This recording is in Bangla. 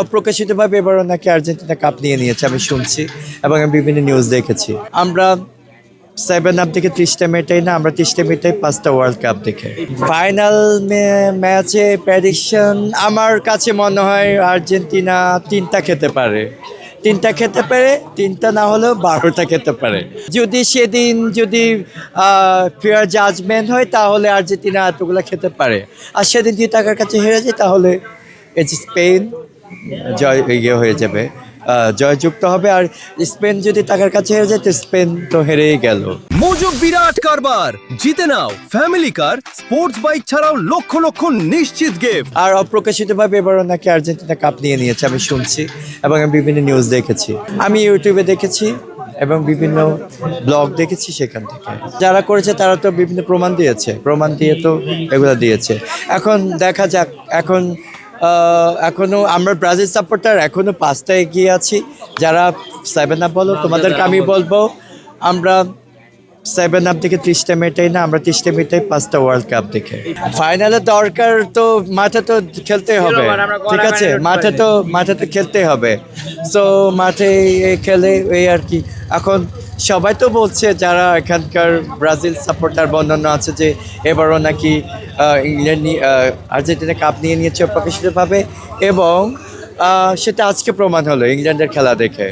অপ্রকাশিতভাবে এবারও নাকি আর্জেন্টিনা কাপ নিয়ে নিয়েছে আমি শুনছি এবং আমি বিভিন্ন নিউজ দেখেছি। আমরা 7 আপ দেখে 30টা মেটাই না, আমরা 30টা মেটাই 5টা ওয়ার্ল্ড কাপ দেখে। ফাইনাল ম্যাচে প্রেডিকশন আমার কাছে মনে হয় আর্জেন্টিনা 3টা খেতে পারে, 3টা খেতে পারে, 3টা না হলেও 12টা খেতে পারে। যদি সেদিন ফেয়ার জাজমেন্ট হয় তাহলে আর্জেন্টিনা এতগুলো খেতে পারে, আর সেদিন যদি টাকার কাছে হেরে যায় তাহলে স্পেন জয় হয়ে যাবে, জয়যুক্ত হবে। আর স্পেন যদি টাকার কাছে হেরে যায় তো স্পেন তো হেরেই গেল। মোজো বিরাট কারবার জিতে নাও ফ্যামিলি কার, স্পোর্টস বাইক ছাড়াও লক্ষ লক্ষ নিশ্চিত গিফট। আর অপ্রকাশিতভাবে এবারও নাকি আর্জেন্টিনা কাপ নিয়ে নিয়েছে আমি শুনছি এবং আমি বিভিন্ন নিউজ দেখেছি। আমি ইউটিউবে দেখেছি এবং বিভিন্ন ব্লগ দেখেছি, সেখান থেকে যারা করেছে তারা তো বিভিন্ন প্রমাণ দিয়ে তো এগুলো দিয়েছে। এখন দেখা যাক, এখনো আমরা ব্রাজিল সাপোর্টার এখনো 5টা এগিয়ে আছি। যারা 7 আপ বলো, তোমাদেরকে আমি বলবো আমরা 7 আপ দেখে 30টা মেটাই না, আমরা 30টা মেটাই 5টা ওয়ার্ল্ড কাপ দেখে। ফাইনালে দরকার তো মাঠে তো খেলতেই হবে, ঠিক আছে, মাঠে তো খেলতেই হবে। সো মাঠে খেলে এই আর কি। এখন সবাই তো বলছে যারা এখানকার ব্রাজিল সাপোর্টার বর্ণন্য আছে যে এবারও নাকি আর্জেন্টিনা কাপ নিয়ে নিয়েছে অপ্রকাশিতভাবে, এবং সেটা আজকে প্রমাণ হলো ইংল্যান্ডের খেলা দেখে।